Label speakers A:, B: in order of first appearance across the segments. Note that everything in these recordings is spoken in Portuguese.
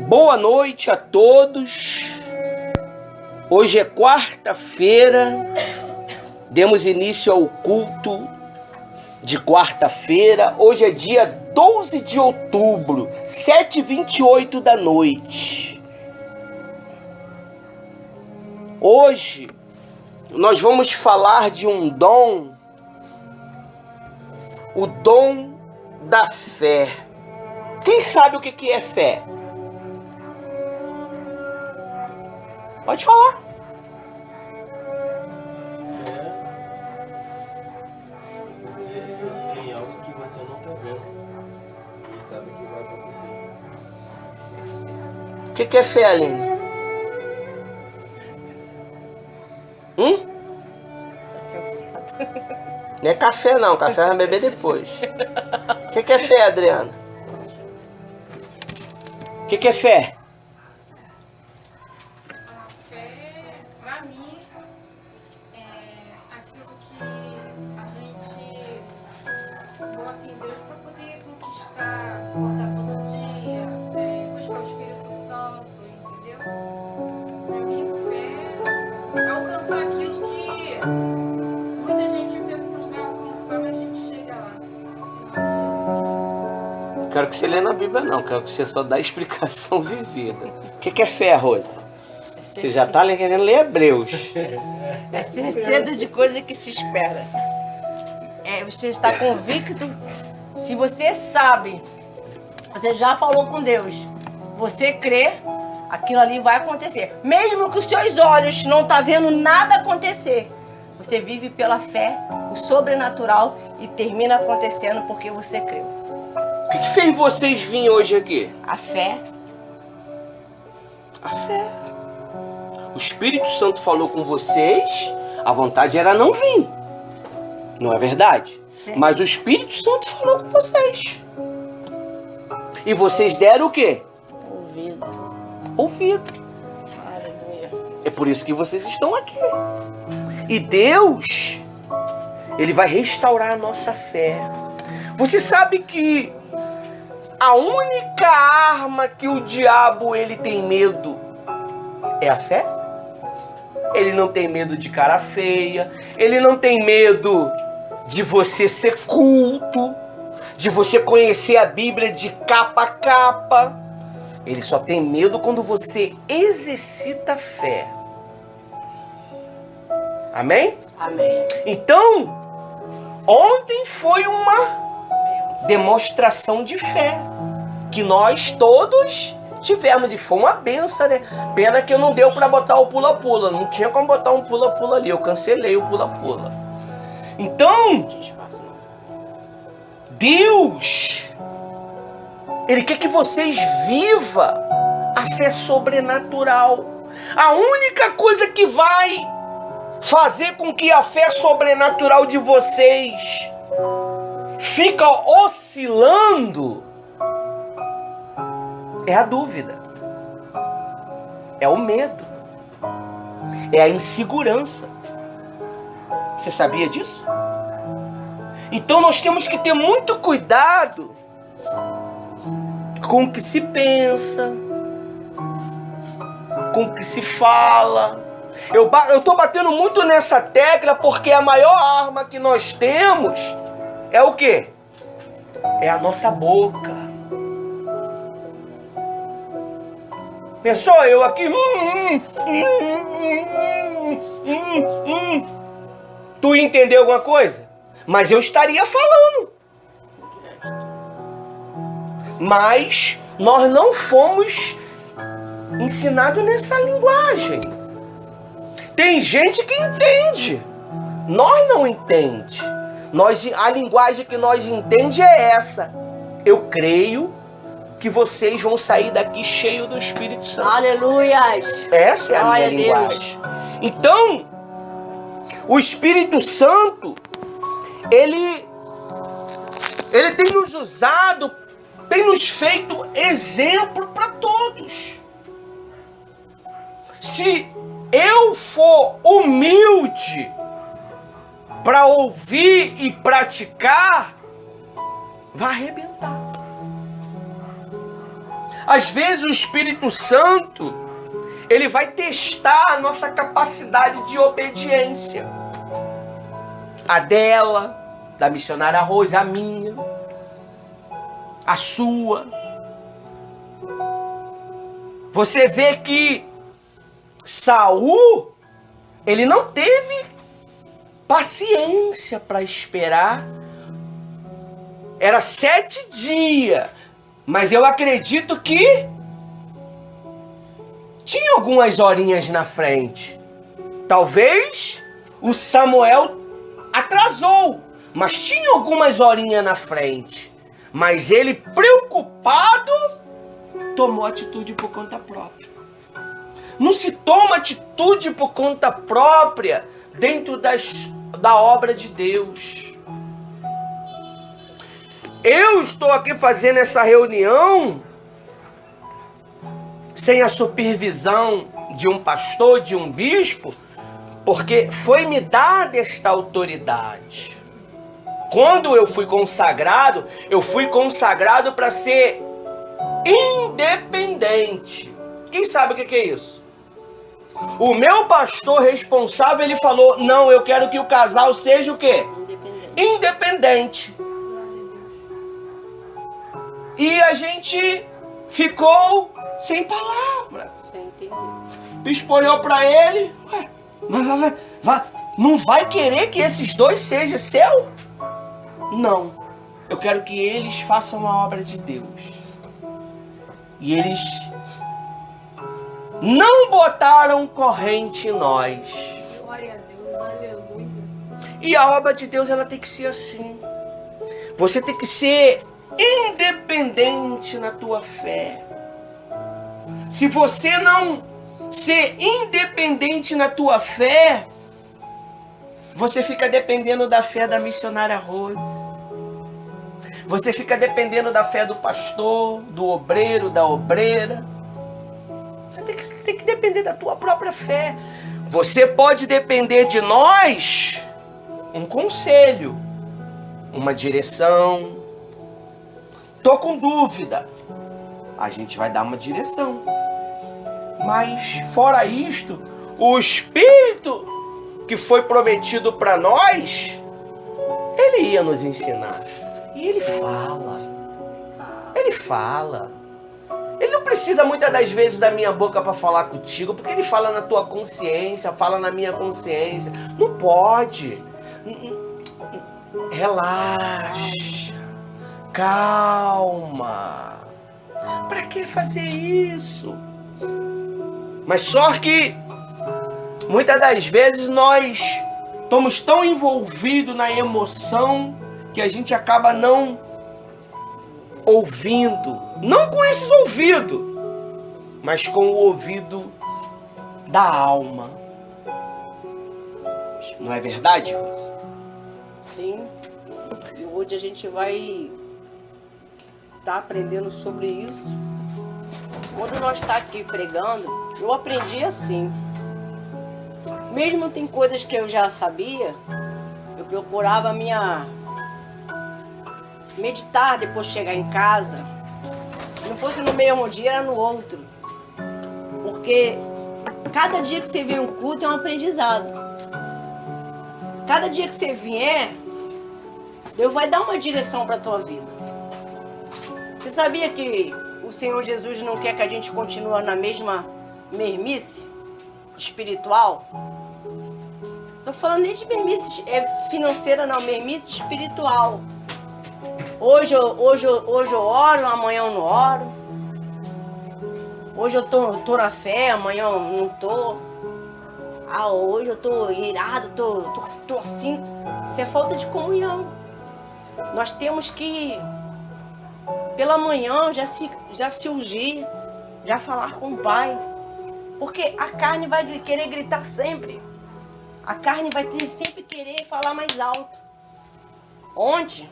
A: Boa noite a todos. Hoje é quarta-feira. Demos início ao culto de quarta-feira. Hoje é dia 12 de outubro, 7h28 da noite. Hoje nós vamos falar de um dom, o dom da fé. Quem sabe o que é fé? Pode falar.
B: Você tem algo que você não está vendo e sabe que vai acontecer.
A: O que é fé, Aline? Não é café não, café vai beber depois. O que é fé, Adriana? O que é fé?
C: Pra mim, é aquilo que a gente bota em Deus para poder conquistar, acordar todo dia, buscar o Espírito Santo, entendeu? Pra mim, fé é alcançar aquilo que muita gente pensa que não vai alcançar, mas a gente chega lá.
A: Não quero que você lê na Bíblia não, quero que você só dá explicação vivida. O que é fé, Rose? Você já está querendo ler Hebreus.
D: É certeza de coisa que se espera. Você está convicto. Se você sabe, você já falou com Deus, você crê, aquilo ali vai acontecer. Mesmo que os seus olhos não estão vendo nada acontecer, você vive pela fé, o sobrenatural, e termina acontecendo porque você creu.
A: O que fez vocês virem hoje aqui?
D: A fé.
A: A fé. O Espírito Santo falou com vocês, a vontade era não vir. Não é verdade?
D: Sim.
A: Mas o Espírito Santo falou com vocês. E vocês deram o quê?
D: Ouvido.
A: Ouvido.
D: Aleluia.
A: É por isso que vocês estão aqui. E Deus, Ele vai restaurar a nossa fé. Você sabe que a única arma que o diabo ele tem medo é a fé? Ele não tem medo de cara feia, ele não tem medo de você ser culto, de você conhecer a Bíblia de capa a capa. Ele só tem medo quando você exercita a fé. Amém?
D: Amém.
A: Então, ontem foi uma demonstração de fé que nós todos tivemos, e foi uma benção, né? Pena que não deu para botar o pula-pula, não tinha como botar um pula-pula ali, eu cancelei o pula-pula. Então, Deus, Ele quer que vocês vivam a fé sobrenatural. A única coisa que vai fazer com que a fé sobrenatural de vocês fica oscilando é a dúvida, é o medo, é a insegurança. Você sabia disso? Então nós temos que ter muito cuidado com o que se pensa, com o que se fala. Eu estou batendo muito nessa tecla porque a maior arma que nós temos é o quê? É a nossa boca. Pensou eu aqui? Tu ia entender alguma coisa? Mas eu estaria falando. Mas nós não fomos ensinados nessa linguagem. Tem gente que entende. Nós não entendemos. A linguagem que nós entendemos é essa. Eu creio que vocês vão sair daqui cheio do Espírito Santo.
D: Aleluias.
A: Essa é a
D: Glória
A: minha
D: a Deus.
A: linguagem. Então, o Espírito Santo, ele tem nos usado, tem nos feito exemplo para todos. Se eu for humilde para ouvir e praticar, vai arrebentar. Às vezes o Espírito Santo, ele vai testar a nossa capacidade de obediência. A dela, da missionária Rose, a minha, a sua. Você vê que Saul, ele não teve paciência para esperar. Era 7 dias, mas eu acredito que tinha algumas horinhas na frente. Talvez o Samuel atrasou, mas tinha algumas horinhas na frente. Mas ele, preocupado, tomou atitude por conta própria. Não se toma atitude por conta própria dentro da obra de Deus. Eu estou aqui fazendo essa reunião sem a supervisão de um pastor, de um bispo, porque foi-me dada esta autoridade. Quando eu fui consagrado para ser independente. Quem sabe o que é isso? O meu pastor responsável, ele falou, não, eu quero que o casal seja o quê? Independente. E a gente ficou sem palavra.
D: Sem entender.
A: O bispo olhou para ele, não vai querer que esses dois sejam seu? Não, eu quero que eles façam a obra de Deus. E eles não botaram corrente em nós.
C: Glória a Deus, aleluia.
A: E a obra de Deus, ela tem que ser assim. Você tem que ser independente na tua fé. Se você não ser independente na tua fé, você fica dependendo da fé da missionária Rose. Você fica dependendo da fé do pastor, do obreiro, da obreira. Você tem que depender da tua própria fé. Você pode depender de nós, um conselho, uma direção. Tô com dúvida. A gente vai dar uma direção. Mas fora isto, o Espírito que foi prometido para nós, ele ia nos ensinar. E ele fala. Ele fala. Ele não precisa muitas das vezes da minha boca para falar contigo, porque ele fala na tua consciência, fala na minha consciência. Não pode. Relaxa. Calma. Para que fazer isso? Mas só que muitas das vezes nós estamos tão envolvidos na emoção que a gente acaba não ouvindo. Não com esses ouvidos, mas com o ouvido da alma. Não é verdade, Rose?
D: Sim. E hoje a gente vai estar aprendendo sobre isso. Quando nós estamos aqui pregando, eu aprendi assim. Mesmo tem coisas que eu já sabia, eu procurava meditar depois de chegar em casa. Se não fosse no mesmo dia, era no outro. Porque cada dia que você vem um culto é um aprendizado. Cada dia que você vier, Deus vai dar uma direção para a tua vida. Você sabia que o Senhor Jesus não quer que a gente continue na mesma mermice espiritual? Estou falando nem de mermice financeira, não, mermice espiritual. Hoje eu oro, amanhã eu não oro. Hoje eu tô na fé, amanhã eu não tô. Hoje eu tô irado, tô assim. Isso é falta de comunhão. Nós temos que, pela manhã, já se ungir, já falar com o Pai. Porque a carne vai querer gritar sempre. A carne vai sempre querer falar mais alto. Ontem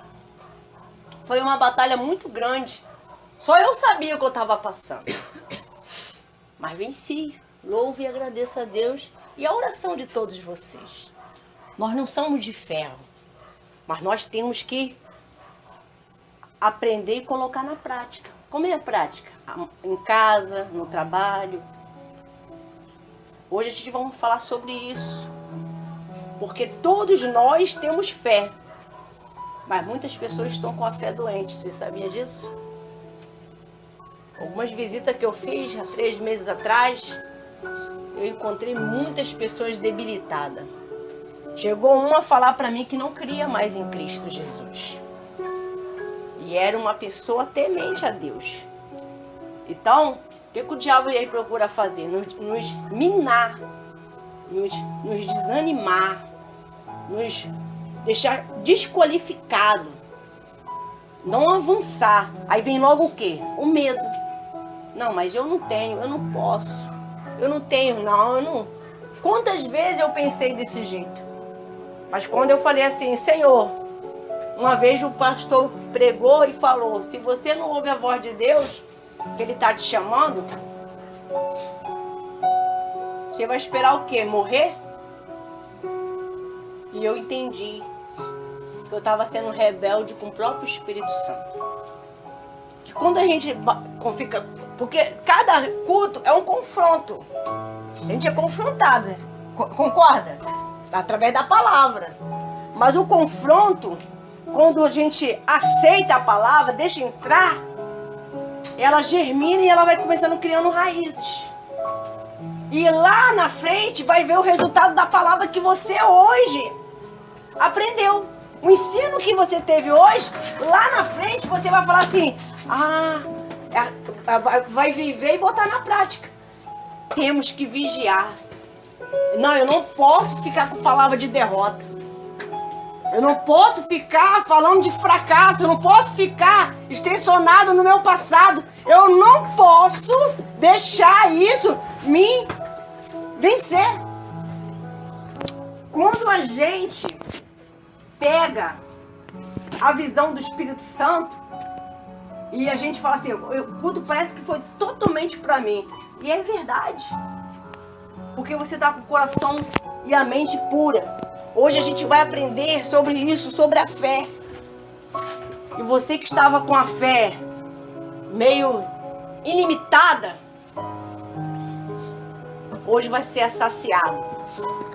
D: foi uma batalha muito grande. Só eu sabia o que eu estava passando. Mas venci. Louvo e agradeço a Deus e a oração de todos vocês. Nós não somos de ferro, mas nós temos que aprender e colocar na prática. Como é a prática? Em casa, no trabalho. Hoje a gente vai falar sobre isso. Porque todos nós temos fé. Mas muitas pessoas estão com a fé doente. Você sabia disso? Algumas visitas que eu fiz há 3 meses atrás, eu encontrei muitas pessoas debilitadas. Chegou uma a falar para mim que não cria mais em Cristo Jesus. E era uma pessoa temente a Deus. Então, o que o diabo aí procura fazer? Nos minar, nos desanimar, nos deixar desqualificado, não avançar. Aí vem logo o quê? O medo. Não, mas eu não tenho, eu não posso. Eu não tenho, não, eu não. Quantas vezes eu pensei desse jeito? Mas quando eu falei assim, Senhor, uma vez o pastor pregou e falou, se você não ouve a voz de Deus, que Ele está te chamando, você vai esperar o quê? Morrer? E eu entendi que eu estava sendo rebelde com o próprio Espírito Santo. Que quando a gente fica... Porque cada culto é um confronto. A gente é confrontado, né? Concorda? Através da palavra. Mas o confronto, quando a gente aceita a palavra, deixa entrar, ela germina e ela vai começando criando raízes. E lá na frente vai ver o resultado da palavra que você hoje aprendeu. O ensino que você teve hoje, lá na frente você vai falar assim, vai viver e botar na prática. Temos que vigiar. Não, eu não posso ficar com palavra de derrota. Eu não posso ficar falando de fracasso. Eu não posso ficar extensionado no meu passado. Eu não posso deixar isso me vencer. Quando a gente pega a visão do Espírito Santo e a gente fala assim, o culto parece que foi totalmente para mim. E é verdade. Porque você está com o coração e a mente pura. Hoje a gente vai aprender sobre isso, sobre a fé. E você que estava com a fé meio ilimitada, hoje vai ser saciado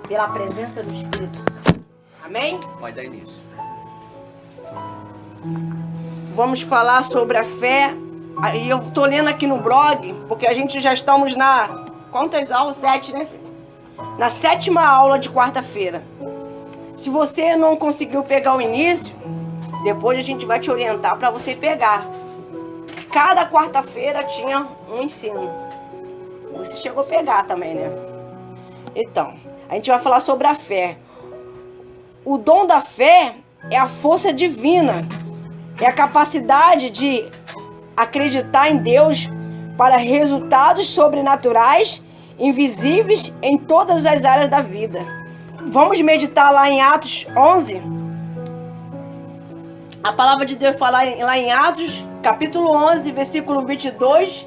D: pela presença do Espírito Santo. Amém?
A: Vai dar início.
D: Vamos falar sobre a fé. Aí eu tô lendo aqui no blog, porque a gente já estamos na... Quantas aulas? 7, né? Na 7ª aula de quarta-feira. Se você não conseguiu pegar o início, depois a gente vai te orientar para você pegar. Cada quarta-feira tinha um ensino. Você chegou a pegar também, né? Então, a gente vai falar sobre a fé. O dom da fé é a força divina. É a capacidade de acreditar em Deus para resultados sobrenaturais, invisíveis em todas as áreas da vida. Vamos meditar lá em Atos 11. A palavra de Deus fala lá em Atos, capítulo 11, versículo 22.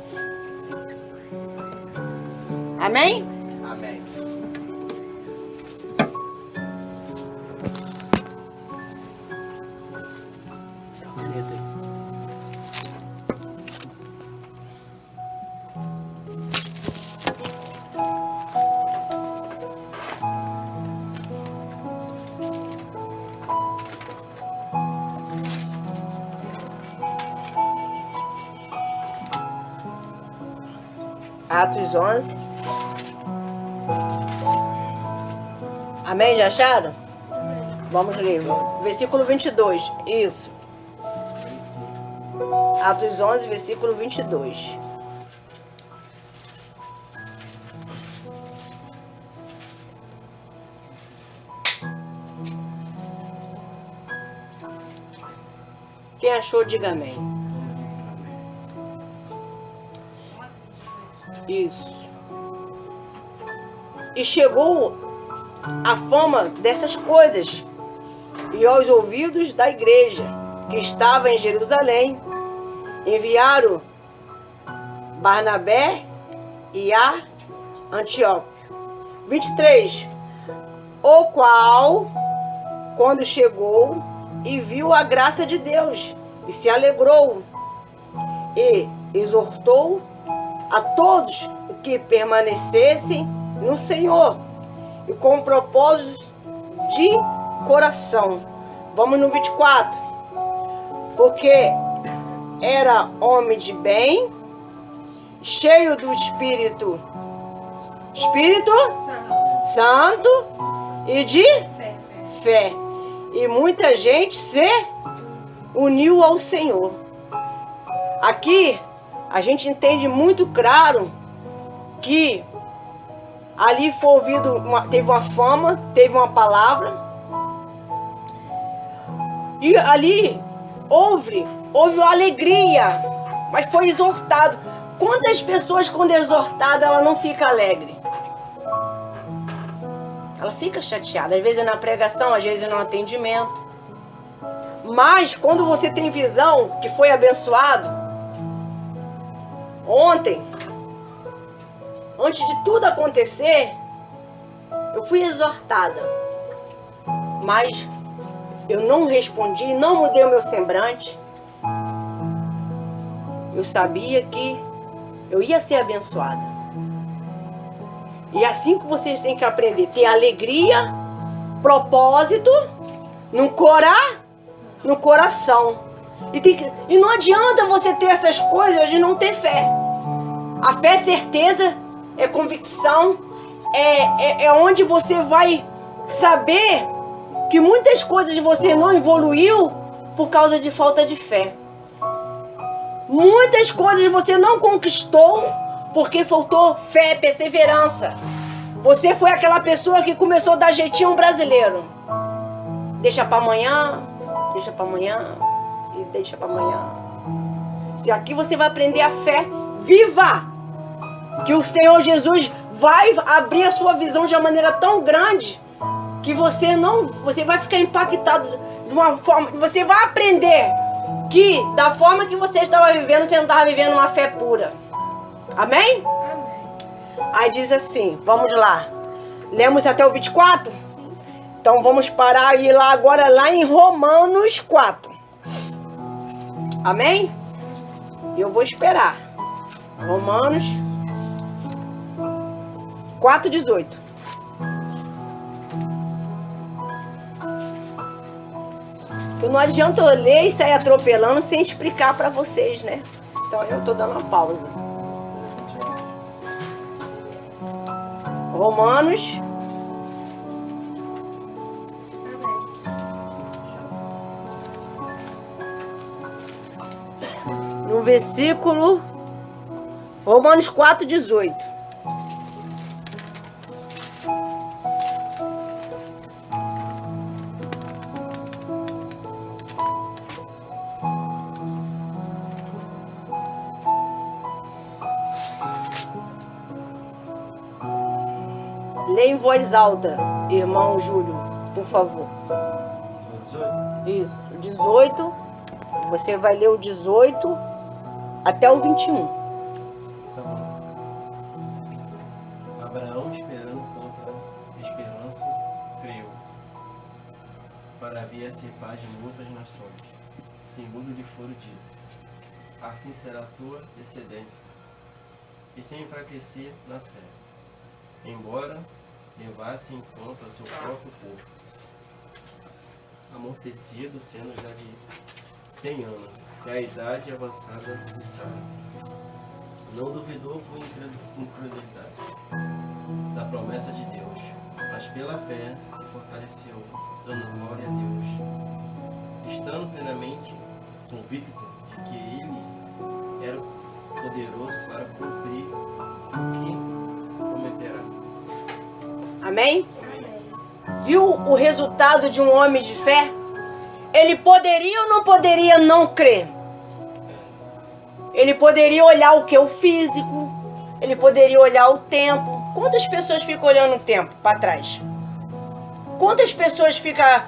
D: Amém?
A: Amém.
D: Atos 11. Amém? Já acharam? Vamos ler. Versículo 22. Isso. Atos 11, versículo 22. Quem achou, diga amém. Isso. E chegou a fama dessas coisas e aos ouvidos da igreja que estava em Jerusalém, enviaram Barnabé e a Antíoco. 23. O qual, quando chegou e viu a graça de Deus, e se alegrou, e exortou a todos que permanecessem no Senhor e com propósitos de coração. Vamos no 24. Porque era homem de bem, cheio do Espírito Santo e de fé. E muita gente se uniu ao Senhor. Aqui a gente entende muito claro que ali foi ouvido, teve uma fama, teve uma palavra. E ali houve uma alegria, mas foi exortado. Quantas pessoas, quando é exortada, ela não fica alegre? Ela fica chateada, às vezes é na pregação, às vezes é no atendimento. Mas quando você tem visão, que foi abençoado, ontem, antes de tudo acontecer, eu fui exortada. Mas eu não respondi, não mudei o meu semblante. Eu sabia que eu ia ser abençoada. E é assim que vocês têm que aprender. Ter alegria, propósito no coração. E não adianta você ter essas coisas e não ter fé. A fé é certeza, é convicção, é onde você vai saber que muitas coisas você não evoluiu por causa de falta de fé. Muitas coisas você não conquistou porque faltou fé, perseverança. Você foi aquela pessoa que começou a dar jeitinho brasileiro. Deixa para amanhã, deixa para amanhã e deixa para amanhã. Se aqui você vai aprender a fé viva, que o Senhor Jesus vai abrir a sua visão de uma maneira tão grande que você vai ficar impactado de uma forma, você vai aprender que da forma que você estava vivendo, você não estava vivendo uma fé pura. Amém? Aí diz assim, vamos lá. Lemos até o 24? Então vamos parar e ir lá agora, lá em Romanos 4. Amém? E eu vou esperar. Romanos 4:18. Porque não adianta eu ler e sair atropelando sem explicar para vocês, né? Então eu tô dando uma pausa. Romanos. No versículo Romanos 4:18. Leia em voz alta, irmão Júlio, por favor.
B: 18?
D: Isso, 18. Você vai ler o 18 até o 21.
B: Tá bom. Abraão, esperando contra a esperança, creu, para vir a ser pai de muitas nações, segundo lhe for dito. Assim será a tua descendência, e sem enfraquecer na fé, embora levasse em conta seu próprio corpo, amortecido, sendo já de 100 anos, que é a idade avançada de Sara. Não duvidou por incredulidade da promessa de Deus, mas pela fé se fortaleceu, dando glória a Deus, estando plenamente convicto de que Ele era poderoso para cumprir o que prometerá.
D: Amém? Viu o resultado de um homem de fé? Ele poderia ou não poderia não crer? Ele poderia olhar o que? O físico. Ele poderia olhar o tempo. Quantas pessoas ficam olhando o tempo para trás? Quantas pessoas ficam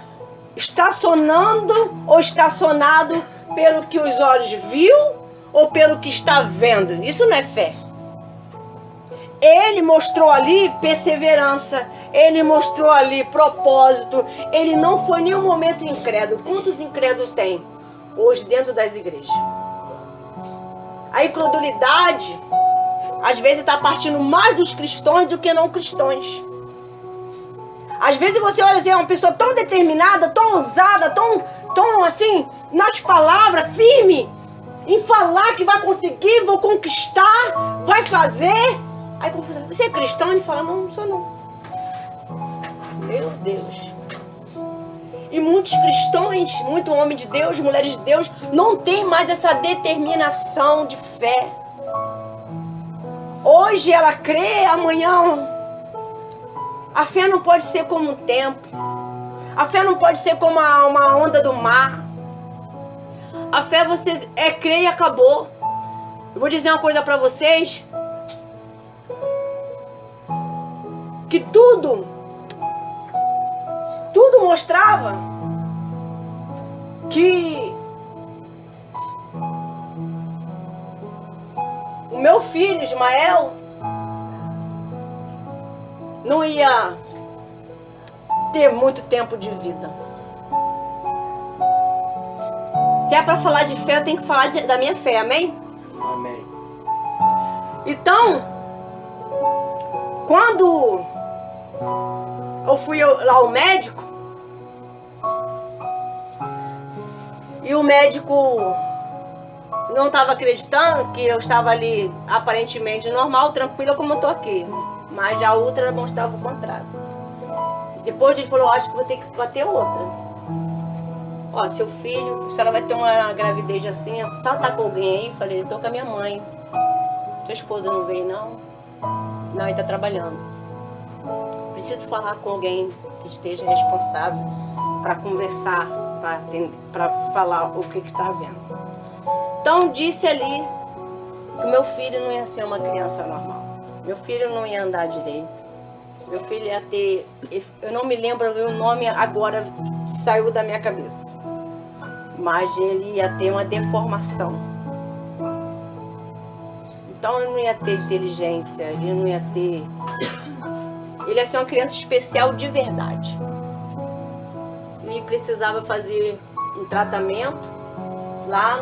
D: estacionando ou estacionado pelo que os olhos viu ou pelo que está vendo? Isso não é fé. Ele mostrou ali perseverança, ele mostrou ali propósito, ele não foi em nenhum momento incrédulo. Quantos incrédulos tem hoje dentro das igrejas? A incredulidade, às vezes, está partindo mais dos cristãos do que não cristãos. Às vezes você olha assim, é uma pessoa tão determinada, tão ousada, tão assim, nas palavras, firme, em falar que vai conseguir, vou conquistar, vai fazer. Aí você é cristão? Ele fala, não sou não. Meu Deus. E muitos cristãos, muito homem de Deus, mulheres de Deus, não tem mais essa determinação de fé. Hoje ela crê, amanhã. A fé não pode ser como o tempo. A fé não pode ser como uma onda do mar. A fé você crer e acabou. Eu vou dizer uma coisa para vocês. Que tudo mostrava que o meu filho Ismael não ia ter muito tempo de vida. Se é para falar de fé, eu tenho que falar da minha fé, amém?
B: Amém.
D: Então, quando eu fui lá ao médico, e o médico não estava acreditando que eu estava ali aparentemente normal, tranquila como eu estou aqui. Mas a outra mostrava o contrário. Depois ele falou, acho que vou ter que bater outra. Ó, seu filho, a senhora vai ter uma gravidez assim, a senhora tá com alguém aí? Falei, estou com a minha mãe. Sua esposa não veio não? Não, ele está trabalhando. Preciso falar com alguém que esteja responsável para conversar, para falar o que está vendo. Então disse ali que meu filho não ia ser uma criança normal. Meu filho não ia andar direito. Meu filho ia ter... Eu não me lembro o nome agora, saiu da minha cabeça. Mas ele ia ter uma deformação. Então ele não ia ter inteligência, ele não ia ter... Ele ia ser uma criança especial de verdade. Ele precisava fazer um tratamento lá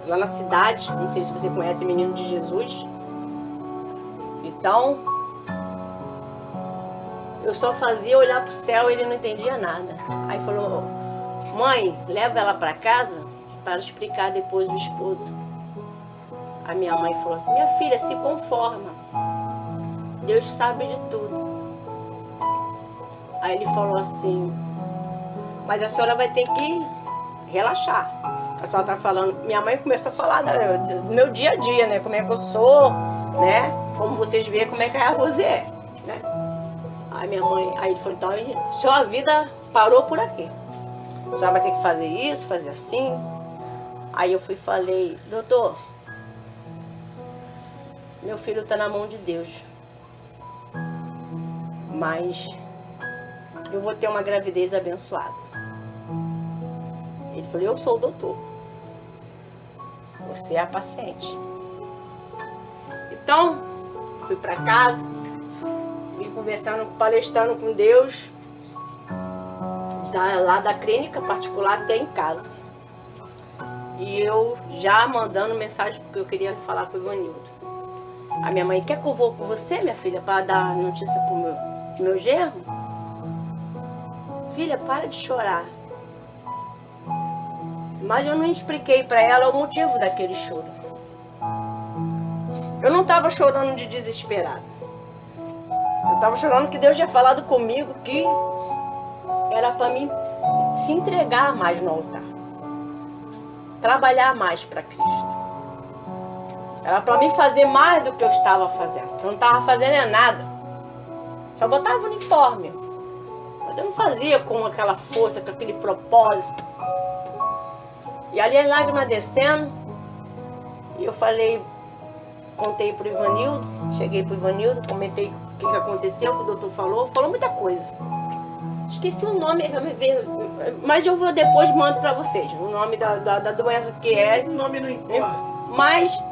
D: na cidade. Não sei se você conhece Menino de Jesus. Então, eu só fazia olhar pro céu e ele não entendia nada. Aí falou, mãe, leva ela para casa para explicar depois o esposo. A minha mãe falou assim, minha filha, se conforma. Deus sabe de tudo. Aí ele falou assim, mas a senhora vai ter que relaxar. A senhora tá falando, minha mãe começou a falar do meu dia a dia, né? Como é que eu sou, né? Como vocês veem como é que a Rose é, né? Aí minha mãe, aí ele falou, então sua vida parou por aqui. A senhora vai ter que fazer isso, fazer assim. Aí eu fui e falei, doutor, meu filho está na mão de Deus. Mas eu vou ter uma gravidez abençoada. Ele falou, eu sou o doutor. Você é a paciente. Então, fui para casa, fui conversando, palestrando com Deus, lá da clínica particular até em casa. E eu já mandando mensagem porque eu queria falar com o Ivanildo. A minha mãe, quer que eu vou com você, minha filha, para dar notícia pro meu genro? Filha, para de chorar. Mas eu não expliquei para ela o motivo daquele choro. Eu não estava chorando de desesperado. Eu estava chorando que Deus tinha falado comigo que era para mim se entregar mais no altar. Trabalhar mais para Cristo. Era para mim fazer mais do que eu estava fazendo. Eu não estava fazendo nada. Só botava uniforme. Mas eu não fazia com aquela força, com aquele propósito. E ali as lágrimas descendo. E eu falei, contei pro Ivanildo. Cheguei pro Ivanildo, comentei o que aconteceu, o que o doutor falou. Falou muita coisa. Esqueci o nome, mas eu vou depois mando para vocês. O nome da doença que é.
A: O nome não importa.
D: Mas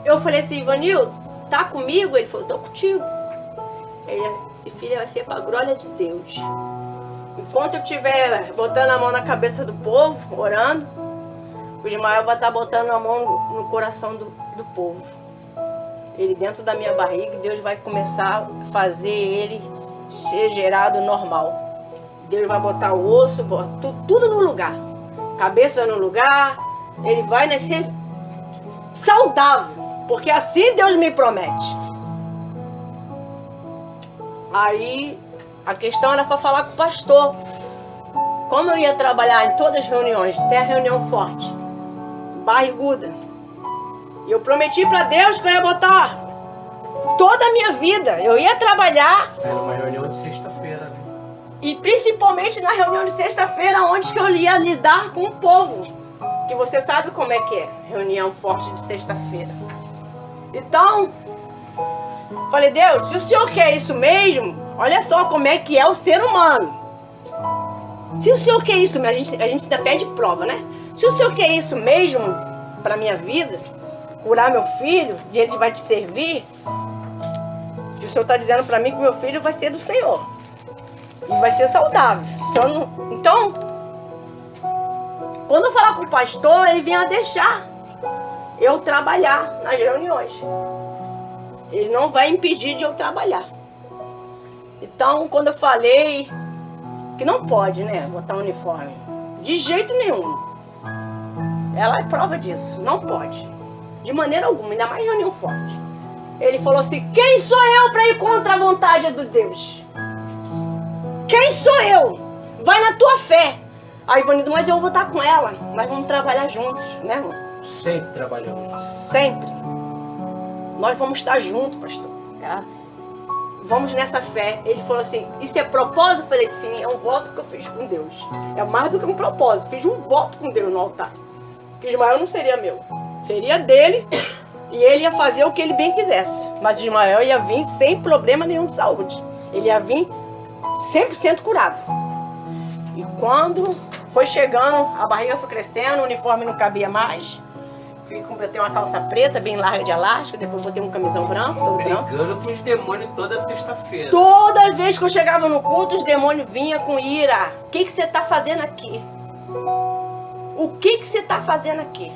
D: eu falei assim, Ivanildo, tá comigo? Ele falou, tô contigo. Ele, esse filho vai ser pra glória de Deus. Enquanto eu estiver botando a mão na cabeça do povo, orando, o Ismael vai estar botando a mão no coração do povo. Ele dentro da minha barriga, Deus vai começar a fazer ele ser gerado normal. Deus vai botar o osso, tudo no lugar. Cabeça no lugar. Ele vai nascer saudável. Porque assim Deus me promete. Aí a questão era para falar com o pastor. Como eu ia trabalhar em todas as reuniões, até a reunião forte, barriguda. E eu prometi para Deus que eu ia botar toda a minha vida. Eu ia trabalhar.
B: Era uma reunião de sexta-feira, né?
D: E principalmente na reunião de sexta-feira, onde que eu ia lidar com o povo. Que você sabe como é que é, reunião forte de sexta-feira. Então, falei, Deus, se o Senhor quer isso mesmo, olha só como é que é o ser humano. Se o Senhor quer isso mesmo, a gente ainda pede prova, né? Se o Senhor quer isso mesmo para minha vida, curar meu filho, e ele vai te servir, e o Senhor está dizendo para mim que meu filho vai ser do Senhor. E vai ser saudável. Então, quando eu falar com o pastor, ele vinha deixar eu trabalhar nas reuniões. Ele não vai impedir de eu trabalhar. Então, quando eu falei que não pode, né, botar um uniforme, de jeito nenhum. Ela é prova disso, não pode. De maneira alguma, ainda mais reunião forte. Ele falou assim, quem sou eu para ir contra a vontade do Deus? Quem sou eu? Vai na tua fé. Aí, Ivanido, mas eu vou estar com ela. Nós vamos trabalhar juntos, né, irmão?
B: Sempre trabalhamos.
D: Sempre. Nós vamos estar juntos, pastor. Tá? Vamos nessa fé. Ele falou assim, isso é propósito? Eu falei, sim, é um voto que eu fiz com Deus. É mais do que um propósito. Fiz um voto com Deus no altar. Que Ismael não seria meu. Seria dele. E ele ia fazer o que ele bem quisesse. Mas Ismael ia vir sem problema nenhum de saúde. Ele ia vir 100% curado. E quando foi chegando, a barriga foi crescendo, o uniforme não cabia mais. Botei uma calça preta, bem larga de elástico, depois botei um camisão branco, todo branco.
B: Brigando com os demônios toda sexta-feira.
D: Toda vez que eu chegava no culto, os demônios vinham com ira. O que você está fazendo aqui? O que você está fazendo aqui?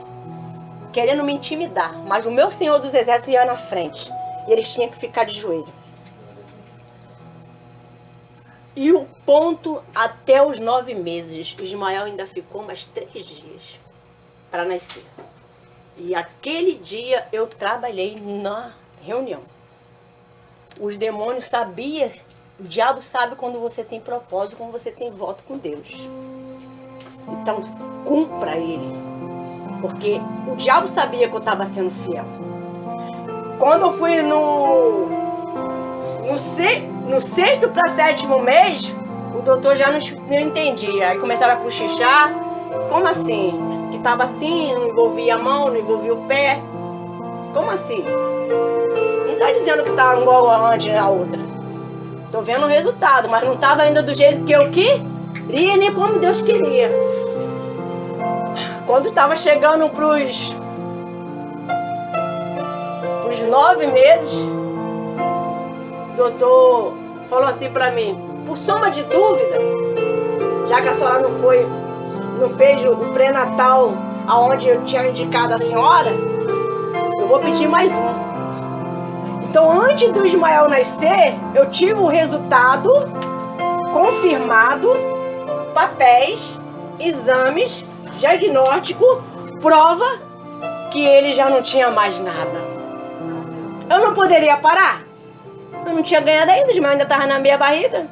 D: Querendo me intimidar. Mas o meu Senhor dos Exércitos ia na frente. E eles tinham que ficar de joelho. E o ponto, até os 9 meses, Ismael ainda ficou mais 3 dias para nascer. E aquele dia eu trabalhei na reunião. Os demônios sabiam, o diabo sabe quando você tem propósito, quando você tem voto com Deus. Então, cumpra ele. Porque o diabo sabia que eu estava sendo fiel. Quando eu fui no 6º para 7º mês, o doutor já não entendia. Aí começaram a cochichar. Como assim? Que estava assim, não envolvia a mão, não envolvia o pé. Como assim? Não está dizendo que estava igual a antes a outra. Estou vendo o resultado, mas não estava ainda do jeito que eu queria, nem como Deus queria. Quando estava chegando para os 9 meses, o doutor falou assim para mim, por soma de dúvida, já que a senhora não fez o pré-natal aonde eu tinha indicado a senhora, eu vou pedir mais um. Então, antes do Ismael nascer, eu tive o resultado confirmado, papéis, exames, diagnóstico, prova que ele já não tinha mais nada. Eu não poderia parar. Eu não tinha ganhado ainda, Ismael ainda estava na minha barriga.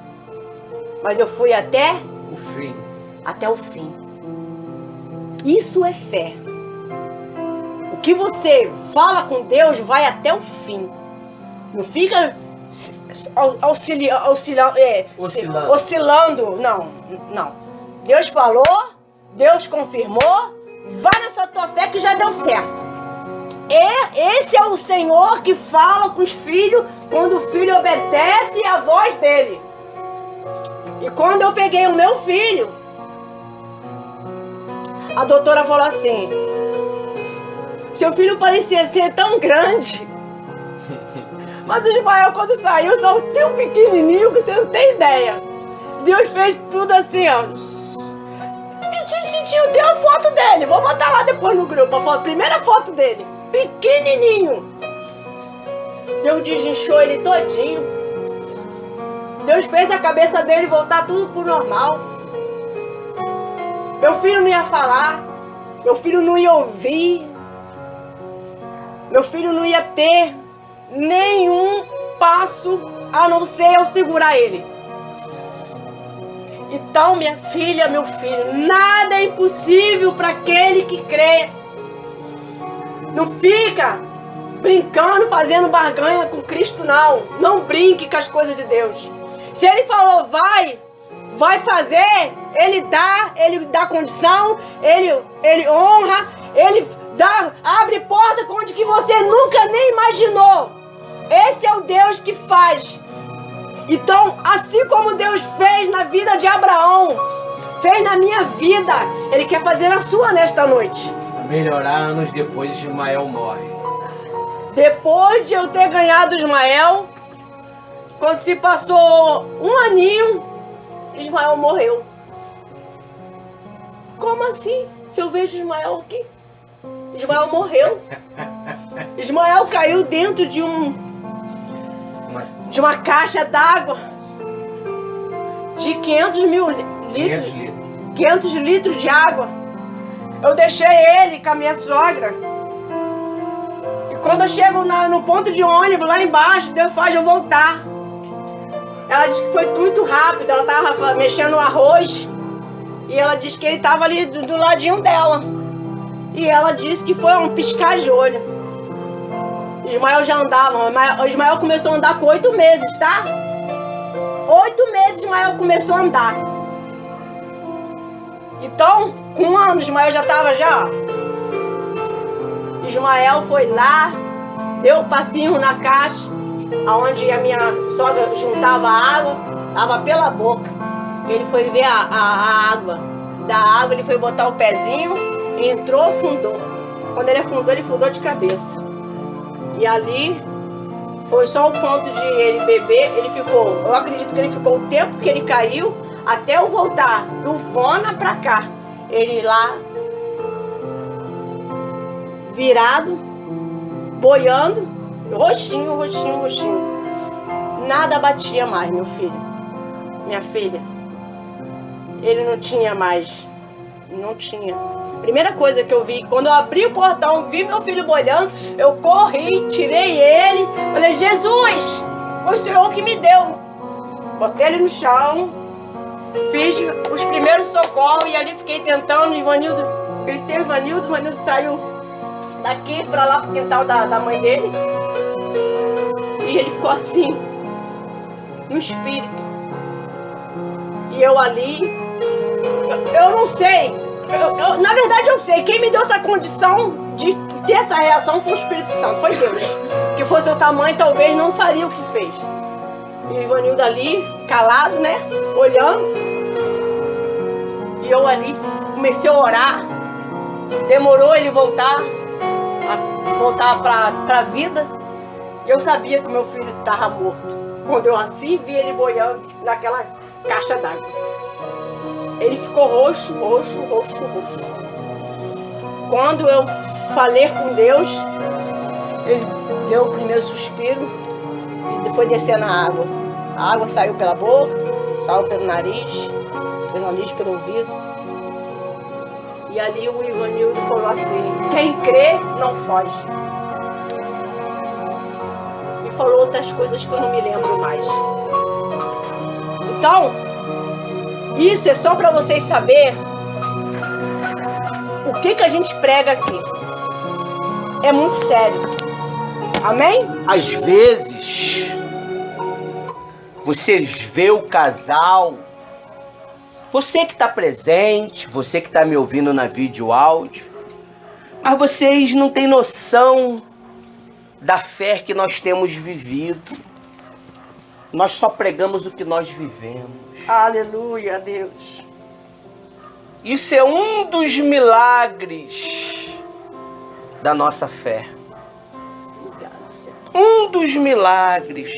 D: Mas eu fui até
B: O fim.
D: Até o fim. Isso é fé. O que você fala com Deus vai até o fim. Não fica oscilando. Não. Deus falou, Deus confirmou, vai na tua fé que já deu certo. Esse é o Senhor que fala com os filhos quando o filho obedece à voz dele. E quando eu peguei o meu filho, a doutora falou assim, seu filho parecia ser tão grande, mas o Ismael quando saiu só tão pequenininho que você não tem ideia. Deus fez tudo assim, ó. sentiu, tem a foto dele. Vou botar lá depois no grupo a primeira foto dele. Pequenininho. Deus desinchou ele todinho. Deus fez a cabeça dele voltar tudo pro normal. Meu filho não ia falar. Meu filho não ia ouvir. Meu filho não ia ter nenhum passo a não ser eu segurar ele. Então, minha filha, meu filho, nada é impossível para aquele que crê. Não fica brincando, fazendo barganha com Cristo, não. Não brinque com as coisas de Deus. Se Ele falou vai fazer, Ele dá condição, Ele honra, Ele abre porta onde que você nunca nem imaginou. Esse é o Deus que faz. Então, assim como Deus fez na vida de Abraão, fez na minha vida, Ele quer fazer na sua nesta noite.
A: Melhorar anos depois, Ismael morre.
D: Depois de eu ter ganhado Ismael, quando se passou um aninho, Ismael morreu. Como assim? Se eu vejo Ismael aqui? Ismael morreu. Ismael caiu dentro de uma caixa d'água de 500 mil litros. 500 litros de água. Eu deixei ele com a minha sogra. E quando eu chego no ponto de ônibus, lá embaixo, Deus faz eu voltar. Ela disse que foi muito rápido. Ela estava mexendo no arroz. E ela disse que ele estava ali do ladinho dela. E ela disse que foi um piscar de olho. Ismael já andava. Ismael começou a andar com 8 meses, tá? 8 meses Ismael começou a andar. Então, com 1 ano, Ismael já estava já. Ismael foi lá, deu um passinho na caixa, onde a minha sogra juntava a água, estava pela boca. Ele foi ver a água. Da água ele foi botar o pezinho, entrou, afundou. Quando ele afundou de cabeça. E ali foi só o ponto de ele beber. Ele ficou, eu acredito que ele ficou o tempo que ele caiu até eu voltar do Vona pra cá. Ele lá virado, boiando, roxinho. Nada batia mais, meu filho. Minha filha. Ele não tinha mais. Não tinha. Primeira coisa que eu vi, quando eu abri o portão, vi meu filho boiando, eu corri, tirei ele, falei, Jesus, foi o Senhor que me deu. Botei ele no chão, fiz os primeiros socorros e ali fiquei tentando, Ivanildo, gritei Ivanildo saiu daqui pra lá pro quintal da mãe dele. E ele ficou assim, no espírito. E eu ali, eu não sei. Na verdade eu sei, quem me deu essa condição de ter essa reação foi o Espírito Santo, foi Deus. Que fosse o tamanho, talvez não faria o que fez. E o Ivanildo ali, calado, né, olhando. E eu ali comecei a orar. Demorou ele voltar pra vida. E eu sabia que o meu filho estava morto. Quando eu assim vi ele boiando naquela caixa d'água. Ele ficou roxo. Quando eu falei com Deus, ele deu o primeiro suspiro e foi descendo a água. A água saiu pela boca, saiu pelo nariz, pelo ouvido. E ali o Ivanildo falou assim, quem crê não foge. E falou outras coisas que eu não me lembro mais. Então, isso é só para vocês saberem o que a gente prega aqui. É muito sério. Amém?
A: Às vezes, você vê o casal, você que está presente, você que está me ouvindo na vídeo áudio, mas vocês não têm noção da fé que nós temos vivido. Nós só pregamos o que nós vivemos.
D: Aleluia, Deus.
A: Isso é um dos milagres da nossa fé. Um dos milagres.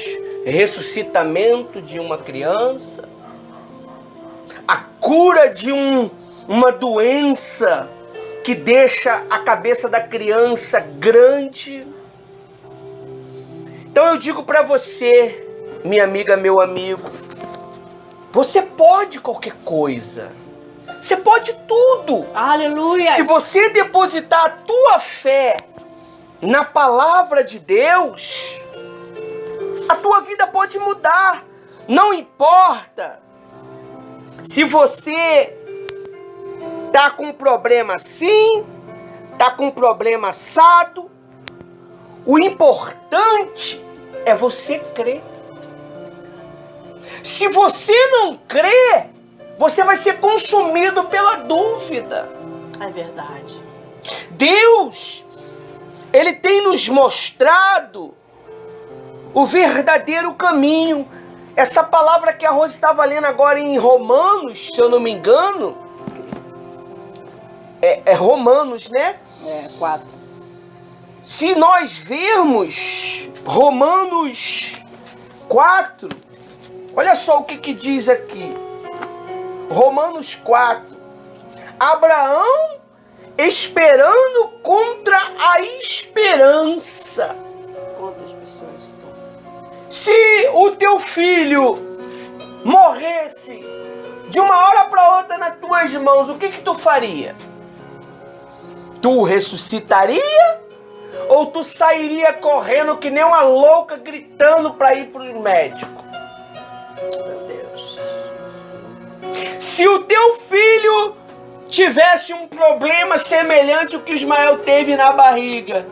A: Ressuscitamento de uma criança. A cura de um uma doença que deixa a cabeça da criança grande. Então eu digo para você, minha amiga, meu amigo, você pode qualquer coisa. Você pode tudo.
D: Aleluia.
A: Se você depositar a tua fé na palavra de Deus, a tua vida pode mudar. Não importa se você tá com um problema assim, tá com um problema assado. O importante é você crer. Se você não crer, você vai ser consumido pela dúvida.
D: É verdade.
A: Deus, Ele tem nos mostrado o verdadeiro caminho. Essa palavra que a Rose estava lendo agora em Romanos, se eu não me engano, é Romanos, né?
D: 4.
A: Se nós vermos Romanos 4, olha só o que diz aqui. Romanos 4. Abraão esperando contra a esperança.
D: Quantas pessoas estão?
A: Se o teu filho morresse de uma hora para outra nas tuas mãos, o que tu faria? Tu ressuscitaria? Ou tu sairia correndo que nem uma louca gritando para ir para os médicos?
D: Meu Deus.
A: Se o teu filho tivesse um problema semelhante ao que Ismael teve na barriga,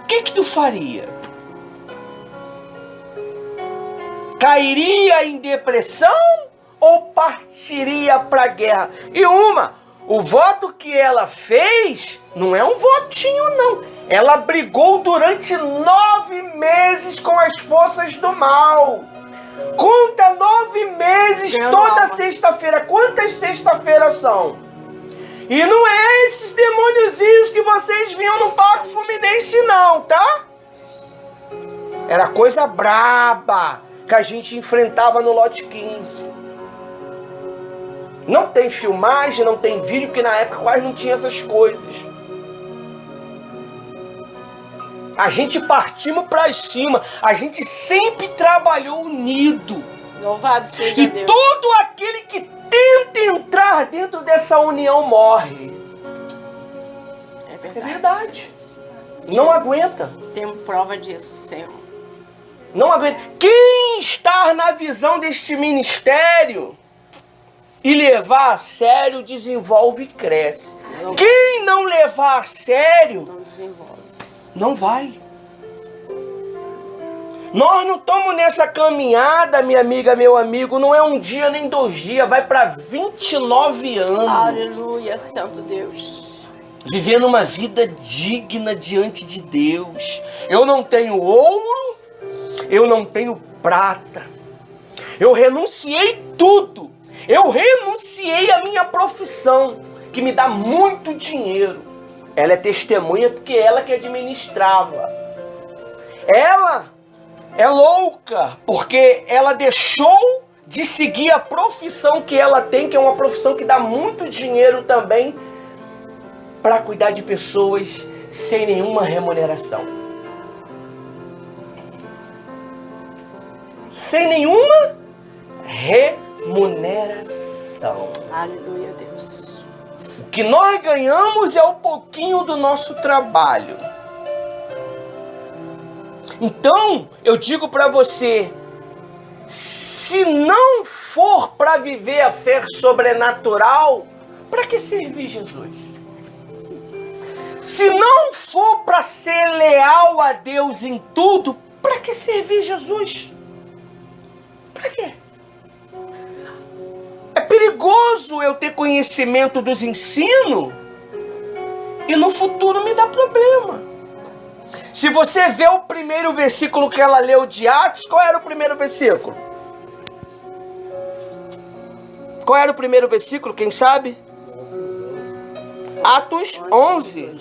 A: o que tu faria? Cairia em depressão ou partiria para a guerra? E o voto que ela fez não é um votinho não. Ela brigou durante 9 meses com as forças do mal. Conta 9 meses toda sexta-feira. Quantas sexta-feiras são? E não é esses demôniozinhos que vocês viam no Parque Fluminense não, tá? Era coisa braba que a gente enfrentava no lote 15. Não tem filmagem, não tem vídeo, porque na época quase não tinha essas coisas. A gente partimos para cima. A gente sempre trabalhou unido.
D: Louvado seja
A: E
D: Deus.
A: todo aquele que tenta entrar dentro dessa união morre.
D: É
A: É
D: verdade.
A: verdade. Não aguenta.
D: Temos prova disso, Senhor.
A: Não aguenta. Quem está na visão deste ministério e levar a sério, desenvolve e cresce. Quem não levar a sério,
D: Não desenvolve.
A: não vai. Nós não estamos nessa caminhada, minha amiga, meu amigo, não é um dia nem 2 dias, vai para 29 anos.
D: Aleluia, santo Deus.
A: Vivendo uma vida digna diante de Deus. Eu não tenho ouro, eu não tenho prata. Eu renunciei tudo. Eu renunciei à minha profissão, que me dá muito dinheiro. Ela é testemunha porque ela que administrava. Ela é louca porque ela deixou de seguir a profissão que ela tem, que é uma profissão que dá muito dinheiro também, para cuidar de pessoas sem nenhuma remuneração. Sem nenhuma remuneração.
D: Aleluia, Deus.
A: O que nós ganhamos é um pouquinho do nosso trabalho. Então, eu digo para você, se não for para viver a fé sobrenatural, para que servir Jesus? Se não for para ser leal a Deus em tudo, para que servir Jesus? Para quê? É perigoso eu ter conhecimento dos ensinos e no futuro me dá problema. Se você vê o primeiro versículo que ela leu de Atos, qual era o primeiro versículo? Qual era o primeiro versículo, quem sabe? Atos 11.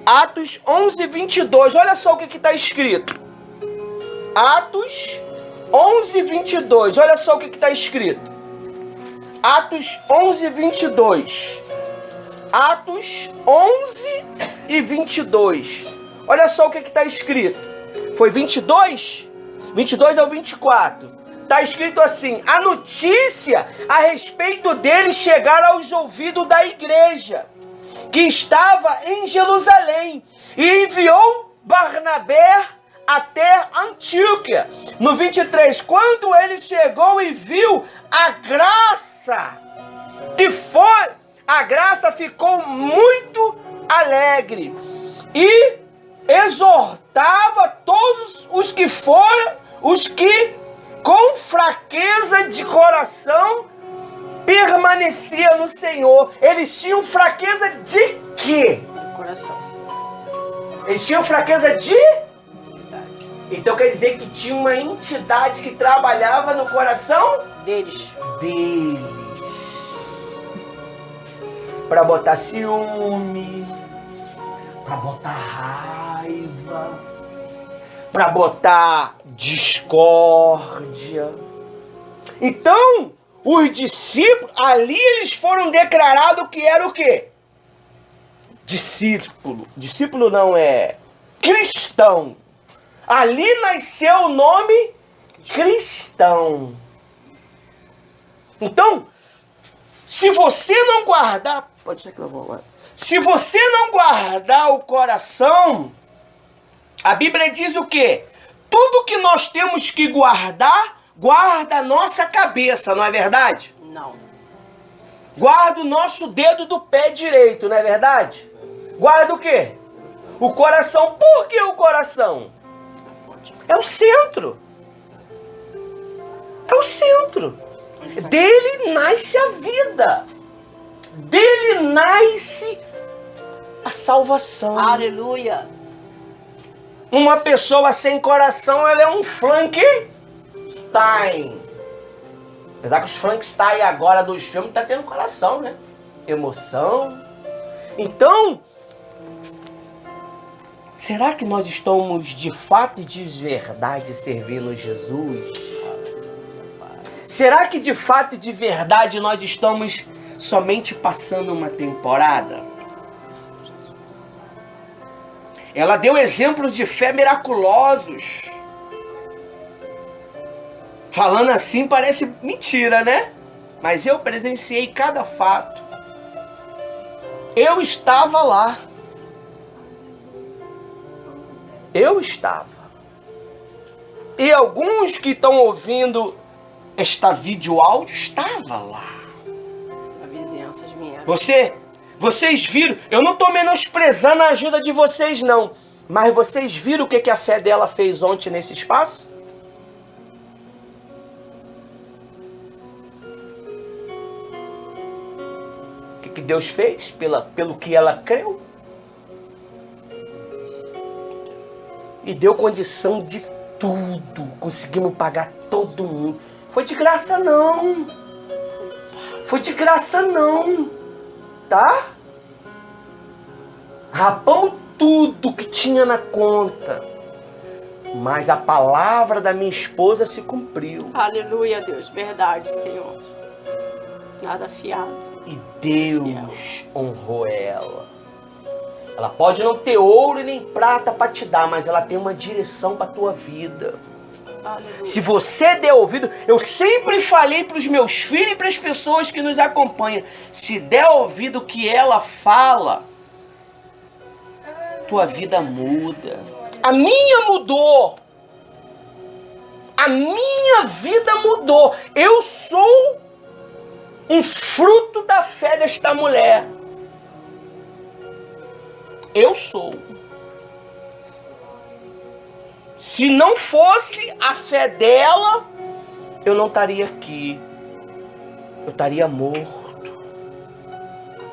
A: Atos 11, 22. Olha só o que está escrito. Atos 11, 22. Olha só o que está escrito. Atos 11, 22. Atos 11 e 22. Olha só o que está escrito. Foi 22? 22 ao 24. Está escrito assim: a notícia a respeito dele chegar aos ouvidos da igreja, que estava em Jerusalém, e enviou Barnabé até Antioquia. No 23, quando ele chegou e viu a graça, a graça ficou muito alegre e exortava todos os que com fraqueza de coração permanecia no Senhor. Eles tinham fraqueza de quê?
D: Do coração.
A: Eles tinham fraqueza de... Então quer dizer que tinha uma entidade que trabalhava no coração
D: Deles.
A: Para botar ciúme, para botar raiva, para botar discórdia. Então, os discípulos, ali eles foram declarados que era o quê? Discípulo. Discípulo não é cristão. Ali nasceu o nome cristão. Então, se você não guardar, pode ser que eu vou agora. Se você não guardar o coração, a Bíblia diz o quê? Tudo que nós temos que guardar, guarda a nossa cabeça, não é verdade?
D: Não.
A: Guarda o nosso dedo do pé direito, não é verdade? Guarda o quê? O coração. Por que o coração? É o centro. É o centro. Dele nasce a vida. Dele nasce a salvação.
D: Aleluia.
A: Uma pessoa sem coração, ela é um Frankenstein. Apesar que os Frankenstein agora dos filmes estão tendo coração, né? Emoção. Então, será que nós estamos de fato e de verdade servindo Jesus? Será que de fato e de verdade nós estamos somente passando uma temporada? Ela deu exemplos de fé miraculosos. Falando assim parece mentira, né? Mas eu presenciei cada fato. Eu estava lá. Eu estava. E alguns que estão ouvindo esta vídeo áudio estava lá.
D: A vizinhança de minha.
A: Vocês viram? Eu não estou menosprezando a ajuda de vocês, não. Mas vocês viram o que a fé dela fez ontem nesse espaço? O que Deus fez pelo que ela creu? E deu condição de tudo. Conseguimos pagar todo mundo. Foi de graça não. Foi de graça não. Tá? Rapamos tudo que tinha na conta. Mas a palavra da minha esposa se cumpriu.
D: Aleluia, Deus. Verdade, Senhor. Nada fiado.
A: E Deus honrou ela. Ela pode não ter ouro e nem prata para te dar, mas ela tem uma direção para tua vida.
D: Aleluia.
A: Se você der ouvido, eu sempre falei para os meus filhos e para as pessoas que nos acompanham, se der ouvido o que ela fala, tua vida muda. A minha mudou. A minha vida mudou. Eu sou um fruto da fé desta mulher. Eu sou. Se não fosse a fé dela, eu não estaria aqui. Eu estaria morto.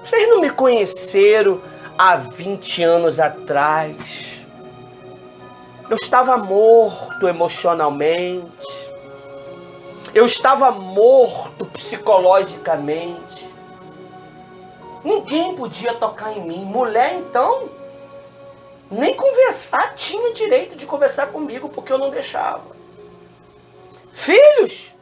A: Vocês não me conheceram há 20 anos atrás. Eu estava morto emocionalmente. Eu estava morto psicologicamente. Ninguém podia tocar em mim. Mulher, então, nem conversar tinha direito de conversar comigo, porque eu não deixava. Filhos,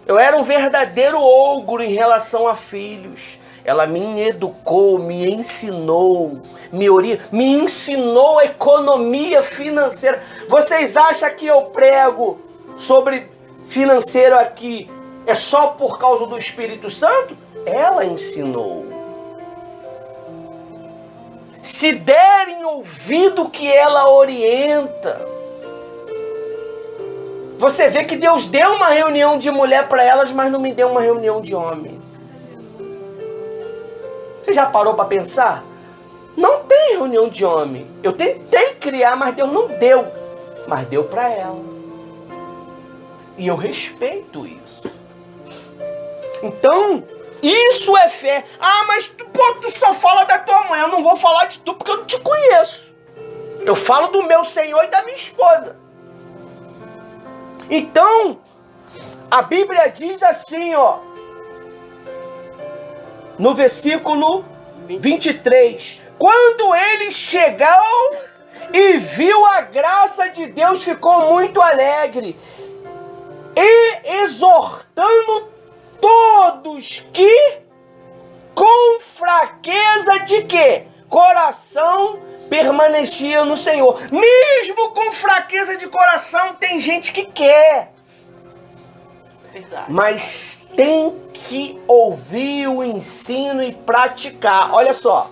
A: Eu era um verdadeiro ogro em relação a filhos. Ela me educou, me ensinou, me ensinou economia financeira. Vocês acham que eu prego sobre financeiro aqui é só por causa do Espírito Santo? Ela ensinou. Se derem ouvido que ela orienta. Você vê que Deus deu uma reunião de mulher para elas, mas não me deu uma reunião de homem. Você já parou para pensar? Não tem reunião de homem. Eu tentei criar, mas Deus não deu. Mas deu para ela. E eu respeito isso. Então, isso é fé. Ah, mas tu só fala da tua mãe. Eu não vou falar de tu porque eu não te conheço. Eu falo do meu Senhor e da minha esposa. Então, a Bíblia diz assim, ó. No versículo 23. Quando ele chegou e viu a graça de Deus, ficou muito alegre. E exortando todos que com fraqueza de quê? Coração permanecia no Senhor. Mesmo com fraqueza de coração, tem gente que quer.
D: Verdade.
A: Mas tem que ouvir o ensino e praticar. Olha só.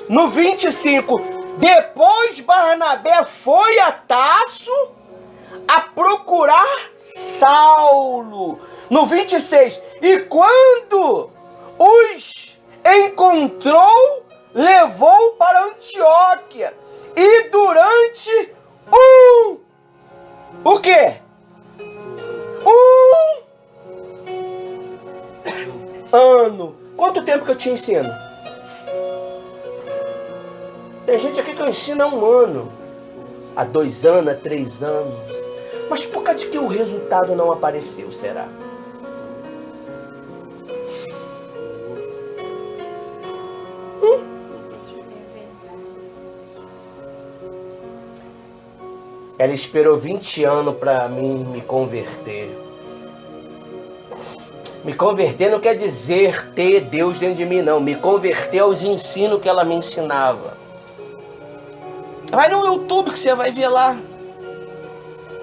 A: No 25. Depois Barnabé foi a Tarso a procurar Saulo. No 26. E quando os encontrou, levou para Antioquia. E durante o quê? Ano. Quanto tempo que eu te ensino? Tem gente aqui que eu ensino há 1 ano, há 2 anos, há 3 anos. Mas por causa de que o resultado não apareceu, será? Ela esperou 20 anos para mim me converter. Me converter não quer dizer ter Deus dentro de mim, não. Me converter aos ensinos que ela me ensinava. Vai no YouTube que você vai ver lá.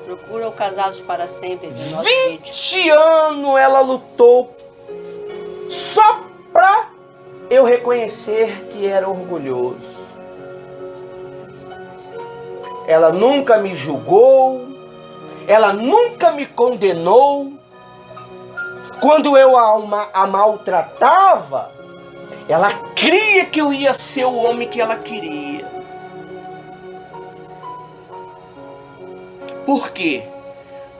D: Procura o Casados para Sempre.
A: 20 anos ela lutou só pra eu reconhecer que era orgulhoso. Ela nunca me julgou, ela nunca me condenou. Quando eu a maltratava, ela cria que eu ia ser o homem que ela queria. Por quê?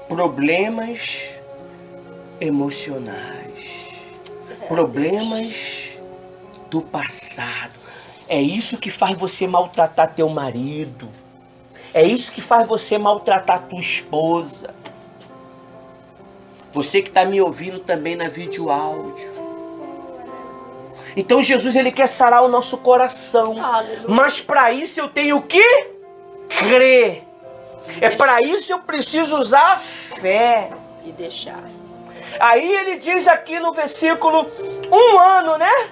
A: Problemas emocionais. Problemas do passado. É isso que faz você maltratar teu marido. É isso que faz você maltratar tua esposa. Você que está me ouvindo também na vídeo áudio. Então Jesus, ele quer sarar o nosso coração.
D: Aleluia.
A: Mas para isso eu tenho que crer. É para isso eu preciso usar fé.
D: E deixar.
A: Aí ele diz aqui no versículo 1 ano, né?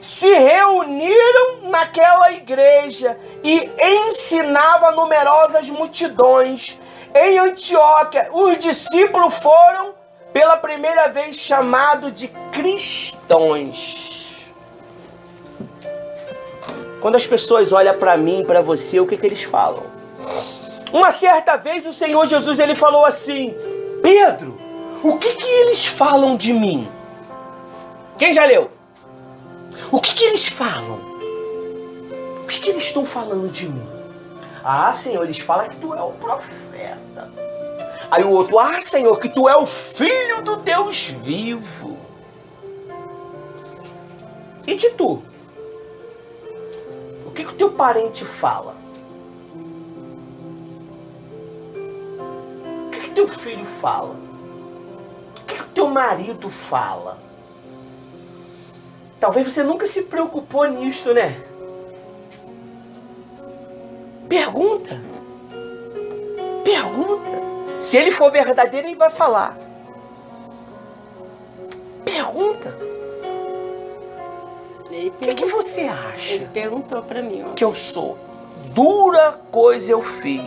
A: Se reuniram naquela igreja e ensinava numerosas multidões. Em Antioquia, os discípulos foram pela primeira vez chamados de cristãos. Quando as pessoas olham para mim, para você, o que eles falam? Uma certa vez o Senhor Jesus, ele falou assim: Pedro, o que eles falam de mim? Quem já leu? O que eles falam? O que eles estão falando de mim? Ah, Senhor, eles falam que tu é o profeta. Aí o outro: ah, Senhor, que tu é o filho do Deus vivo. E de tu? O que o teu parente fala? O que teu filho fala? O que o teu marido fala? Talvez você nunca se preocupou nisso, né? Pergunta. Se ele for verdadeiro, ele vai falar. pergunta.
D: Ele
A: O que você acha
D: Ele perguntou pra mim, ó.
A: que eu sou? Dura coisa eu fiz.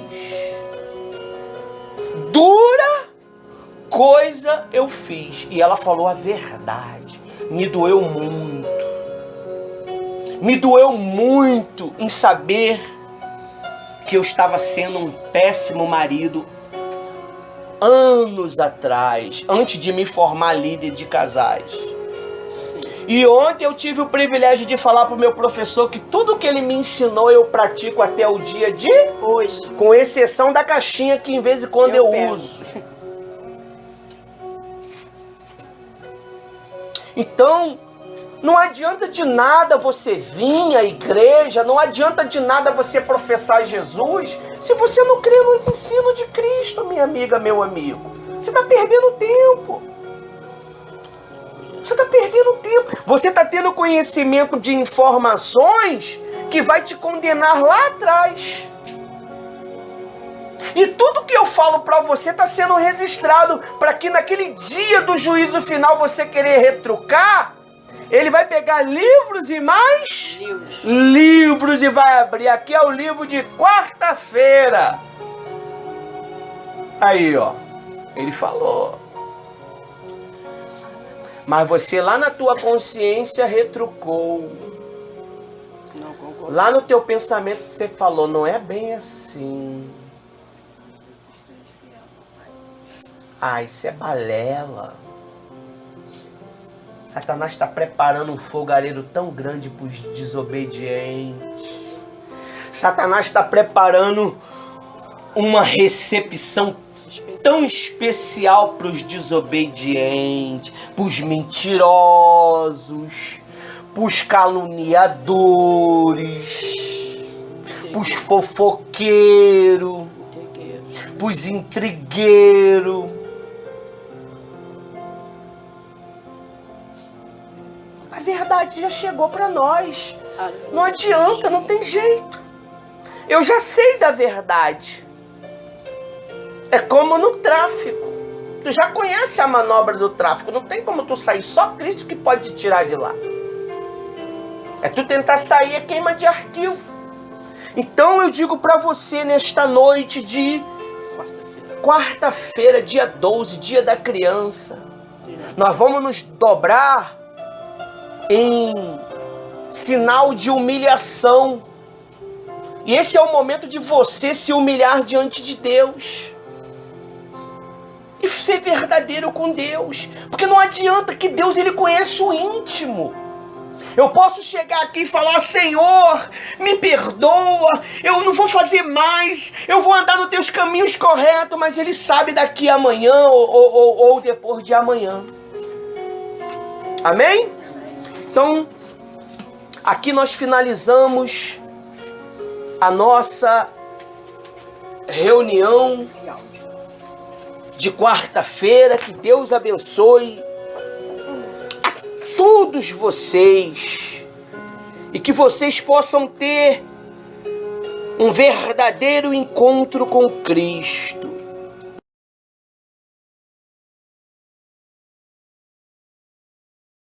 A: Dura coisa eu fiz. E ela falou a verdade. Me doeu muito. Me doeu muito em saber que eu estava sendo um péssimo marido anos atrás, antes de me formar líder de casais. E ontem eu tive o privilégio de falar para o meu professor que tudo que ele me ensinou eu pratico até o dia de
D: Hoje.
A: com exceção da caixinha que em vez em quando eu
D: pego.
A: uso. Então, não adianta de nada você vir à igreja, não adianta de nada você professar Jesus, se você não crê nos ensinos de Cristo, minha amiga, meu amigo. Você está perdendo tempo. Você está perdendo tempo. Você está tendo conhecimento de informações que vai te condenar lá atrás. E tudo que eu falo para você está sendo registrado para que naquele dia do juízo final você querer retrucar, ele vai pegar livros e mais livros e vai abrir. Aqui é o livro de quarta-feira. Aí, ó, ele falou. Mas você lá na tua consciência retrucou.
D: Não concordo.
A: Lá no teu pensamento você falou, não é bem assim. Ah, isso é balela. Satanás está preparando um fogareiro tão grande para os desobedientes. Satanás está preparando uma recepção tão especial para os desobedientes, para os mentirosos, para os caluniadores, para os fofoqueiros, para os intrigueiros. A verdade já chegou para nós. Não adianta, não tem jeito. Eu já sei da verdade. É como no tráfico. Tu já conhece a manobra do tráfico. Não tem como tu sair. Só Cristo que pode te tirar de lá. É tu tentar sair, é queima de arquivo. Então eu digo para você nesta noite de quarta-feira, dia 12, dia da criança. Nós vamos nos dobrar em sinal de humilhação. E esse é o momento de você se humilhar diante de Deus. E ser verdadeiro com Deus. Porque não adianta que Deus, ele conhece o íntimo. Eu posso chegar aqui e falar, Senhor, me perdoa, eu não vou fazer mais, eu vou andar nos teus caminhos corretos, mas ele sabe daqui a amanhã ou depois de amanhã. Amém? Então, aqui nós finalizamos a nossa reunião de quarta-feira. Que Deus abençoe a todos vocês e que vocês possam ter um verdadeiro encontro com Cristo.